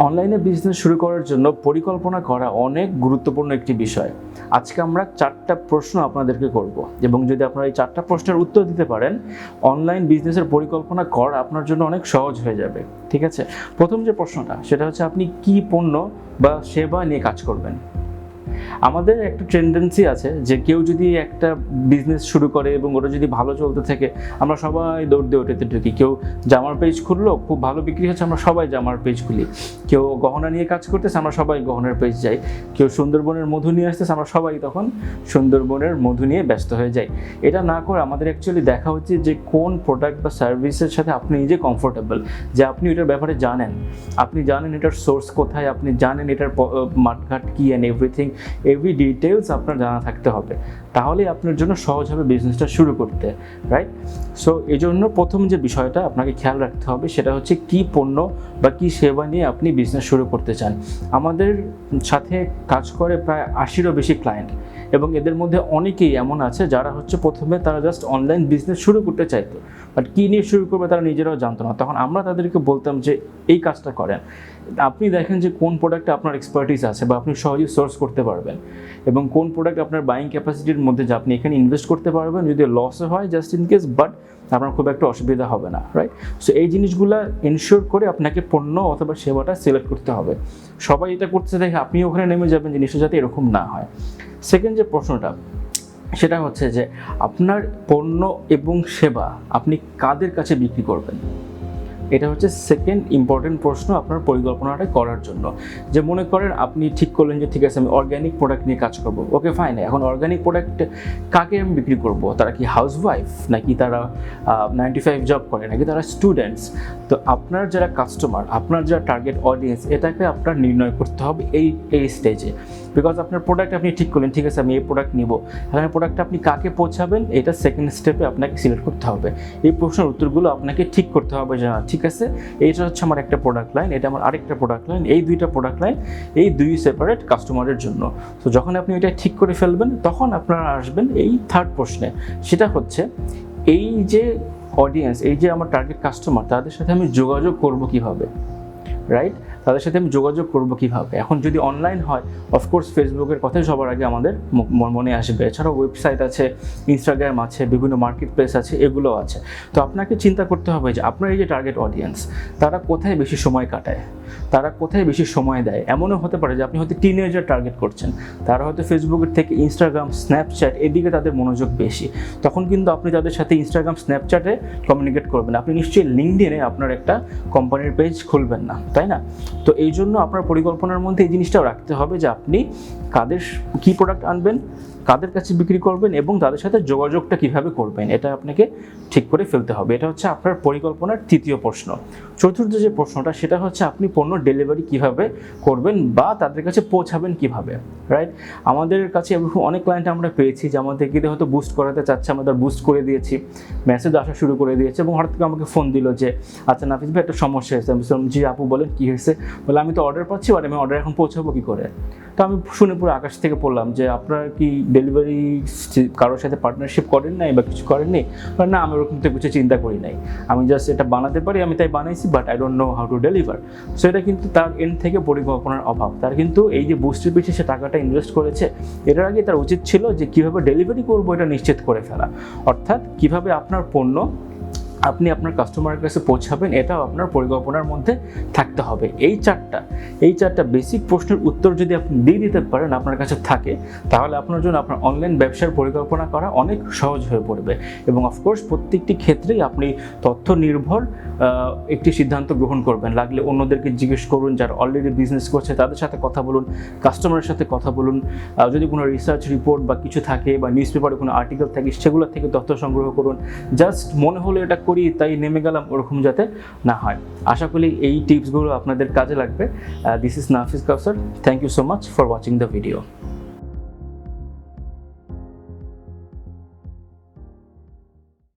অনলাইনে বিজনেস শুরু করার জন্য পরিকল্পনা করা অনেক গুরুত্বপূর্ণ একটি বিষয়। আজকে আমরা 4টা প্রশ্ন আপনাদেরকে করব এবং যদি আপনারা এই 4টা প্রশ্নের উত্তর দিতে পারেন, অনলাইন বিজনেসের পরিকল্পনা করা আপনার জন্য অনেক সহজ হয়ে যাবে। ঠিক আছে, প্রথম যে প্রশ্নটা সেটা হচ্ছে আপনি কি পণ্য বা সেবা নিয়ে কাজ করবেন। আমাদের একটা টেন্ডেন্সি আছে যে কেউ যদি একটা বিজনেস শুরু করে এবং ওটা যদি ভালো চলতে থাকে, আমরা সবাই দৌড় দিয়ে ওটাতে ঢুকি। কেউ জামার পেজ খুললো, খুব ভালো বিক্রি হচ্ছে, আমরা সবাই জামার পেজ খুলি। কেউ গহনা নিয়ে কাজ করতেছে, আমরা সবাই গহনার পেজ যাই। কেউ সুন্দরবনের মধু নিয়ে আসতেছে, আমরা সবাই তখন সুন্দরবনের মধু নিয়ে ব্যস্ত হয়ে যাই। এটা না করে আমাদের অ্যাকচুয়ালি দেখা উচিত যে কোন প্রোডাক্ট বা সার্ভিসের সাথে আপনি নিজে কমফোর্টেবল, যে আপনি এটার ব্যাপারে জানেন, আপনি জানেন এটার সোর্স কোথায়, আপনি জানেন এটার মার্কেট কী অ্যান্ড এভরি ডিটেলস আপনার জানা থাকতে হবে। তাহলেই আপনার জন্য সহজ হবে বিজনেসটা শুরু করতে, রাইট? সো এই জন্য প্রথম যে বিষয়টা আপনাকে খেয়াল রাখতে হবে সেটা হচ্ছে কি পণ্য বা কি সেবা নিয়ে আপনি বিজনেস শুরু করতে চান। আমাদের সাথে কাজ করে প্রায় 80রও বেশি ক্লায়েন্ট, এবং এদের মধ্যে অনেকেই এমন আছে যারা হচ্ছে প্রথমে তারা জাস্ট অনলাইন বিজনেস শুরু করতে চাইতো, বাট কী নিয়ে শুরু করবে তারা নিজেরাও জানতো না। তখন আমরা তাদেরকে বলতাম যে এই কাজটা করেন, আপনি দেখেন যে কোন প্রোডাক্টে আপনার এক্সপার্টিস আছে বা আপনি সহজেই সোর্স করতে পারবেন, এবং কোন প্রোডাক্ট আপনার বাইং ক্যাপাসিটির মধ্যে যে আপনি এখানে ইনভেস্ট করতে পারবেন, যদি লসও হয় জাস্ট ইন কেস, বাট আপনার খুব একটা অসুবিধা হবে না, রাইট? সো এই জিনিসগুলো এনশিওর করে আপনাকে পণ্য অথবা সেবাটা সিলেক্ট করতে হবে। সবাই এটা করতে দেখে আপনি ওখানে নেমে যাবেন, জিনিসটা যাতে এরকম না হয়। সেকেন্ড যে প্রশ্নটা সেটা হচ্ছে যে আপনার পণ্য এবং সেবা আপনি কাদের কাছে বিক্রি করবেন। এটা হচ্ছে সেকেন্ড ইম্পর্টেন্ট প্রশ্ন আপনার পরিকল্পনাটা করার জন্য। যে মনে করেন আপনি ঠিক করলেন যে ঠিক আছে আমি অর্গ্যানিক প্রোডাক্ট নিয়ে কাজ করব, ওকে ফাইন। এখন অর্গ্যানিক প্রোডাক্ট কাকে আমি বিক্রি করব? তারা কি হাউসওয়াইফ, নাকি তারা 9 to 5 জব করে, নাকি তারা স্টুডেন্টস? তো আপনার যারা কাস্টমার, আপনার যারা টার্গেট অডিয়েন্স, এটাকে আপনার নির্ণয় করতে হবে এই স্টেজে। বিকজ আপনার প্রোডাক্ট আপনি ঠিক করলেন, ঠিক আছে আমি এই প্রোডাক্ট নিব, এখন প্রোডাক্টটা আপনি কাকে পৌঁছাবেন এটা সেকেন্ড স্টেপে আপনাকে সিলেক্ট করতে হবে। এই প্রশ্নের উত্তরগুলো আপনাকে ঠিক করতে হবে যে ঠিক আছে এইটা হচ্ছে আমার একটা প্রোডাক্ট লাইন, এটা আমার আরেকটা প্রোডাক্ট লাইন, এই দুইটা প্রোডাক্ট লাইন এই দুই সেপারেট কাস্টমারের জন্য। তো যখন আপনি এটা ঠিক করে ফেলবেন তখন আপনারা আসবেন এই থার্ড প্রশ্নে, সেটা হচ্ছে এই যে অডিয়েন্স, এই যে আমার টার্গেট কাস্টমার, তাদের সাথে আমি যোগাযোগ করব কিভাবে, রাইট? তাদের সাথে আমি যোগাযোগ করব কিভাবে? এখন যদি অনলাইন হয়, অফকোর্স ফেসবুকের কথাই সবার আগে আমাদের মনে আসবে। এছাড়াও ওয়েবসাইট আছে, ইনস্টাগ্রাম আছে, বিভিন্ন মার্কেট প্লেস আছে, এগুলো আছে। তো আপনাকে চিন্তা করতে হবে যে আপনার এই যে টার্গেট অডিয়েন্স, তারা কোথায় বেশি সময় কাটায়, তারা কোথায় বেশি সময় দেয়। এমনও হতে পারে যে আপনি হয়তো টিনেজার টার্গেট করছেন, তারা হয়তো ফেসবুকের থেকে ইনস্টাগ্রাম, স্ন্যাপচ্যাট এদিকে তাদের মনোযোগ বেশি। তখন কিন্তু আপনি তাদের সাথে ইনস্টাগ্রাম, স্ন্যাপচ্যাটে কমিউনিকেট করবেন, আপনি নিশ্চয়ই লিঙ্কডইনে আপনার একটা কোম্পানির পেজ খুলবেন না, তাই না? তো এই জন্য আপনার পরিকল্পনার মধ্যে এই জিনিসটাও রাখতে হবে যে আপনি কাদের কি প্রোডাক্ট আনবেন, কাদের কাছে বিক্রি করবেন এবং তাদের সাথে যোগাযোগটা কিভাবে করবেন, এটা আপনাকে ঠিক করে ফেলতে হবে। এটা হচ্ছে আপনার পরিকল্পনার তৃতীয় প্রশ্ন। চতুর্থ যে প্রশ্নটা সেটা হচ্ছে আপনি পণ্য ডেলিভারি কিভাবে করবেন বা তাদের কাছে পৌঁছাবেন কিভাবে, রাইট? আমাদের কাছে অনেক ক্লায়েন্ট আমরা পেয়েছি যে আমাদের গিয়ে হয়তো বুস্ট করাতে চাচ্ছে, আমরা বুস্ট করে দিয়েছি, মেসেজ আসা শুরু করে দিয়েছে এবং হঠাৎ করে আমাকে ফোন দিল যে আচ্ছা নাফিস ভাই একটা সমস্যা হয়েছে। আমি বললাম জি আপু বলেন কী হয়েছে? বলে আমি তো অর্ডার পাচ্ছি, বাট আমি অর্ডার এখন পৌঁছাবো কী করে? তো আমি শুনে পুরো আকাশ থেকে পড়লাম যে আপনারা কি ডেলিভারি কারোর সাথে পার্টনারশিপ করেন নাই বা কিছু করেননি? না আমি ওরকম তো কিছু চিন্তা করি নাই, আমি জাস্ট এটা বানাতে পারি, আমি তাই বানাইছি, but I don't know how to deliver. So এটা কিন্তু তার এন্ড থেকে পরিকল্পনার অভাব। তার কিন্তু এই যে বুস্টের পিছিয়ে সে টাকাটা ইনভেস্ট করেছে, এটার আগে তার উচিত ছিল যে কীভাবে ডেলিভারি করবো এটা নিশ্চিত করে ফেলা, অর্থাৎ কীভাবে আপনার পণ্য আপনি আপনার কাস্টমারের কাছে পৌঁছাবেন, এটাও আপনার পরিকল্পনার মধ্যে থাকতে হবে। এই চারটা বেসিক প্রশ্নের উত্তর যদি আপনি দিয়ে দিতে পারেন, আপনার কাছে থাকে, তাহলে আপনার জন্য আপনার অনলাইন ব্যবসার পরিকল্পনা করা অনেক সহজ হয়ে পড়বে। এবং অফকোর্স প্রত্যেকটি ক্ষেত্রেই আপনি তথ্য নির্ভর একটি সিদ্ধান্ত গ্রহণ করবেন। লাগলে অন্যদেরকে জিজ্ঞেস করুন যারা অলরেডি বিজনেস করছে, তাদের সাথে কথা বলুন, কাস্টমারের সাথে কথা বলুন। যদি কোনো রিসার্চ রিপোর্ট বা কিছু থাকে বা নিউজ পেপারে কোনো আর্টিকেল থাকে, সেগুলো থেকে তথ্য সংগ্রহ করুন। জাস্ট মনে হলো এটা করি তাই নেমে গেলাম, ওরকম যাতে না হয়। আশা করি এই টিপসগুলো আপনাদের কাজে লাগবে। This is Nafis Kausar. Thank you so much for watching the video.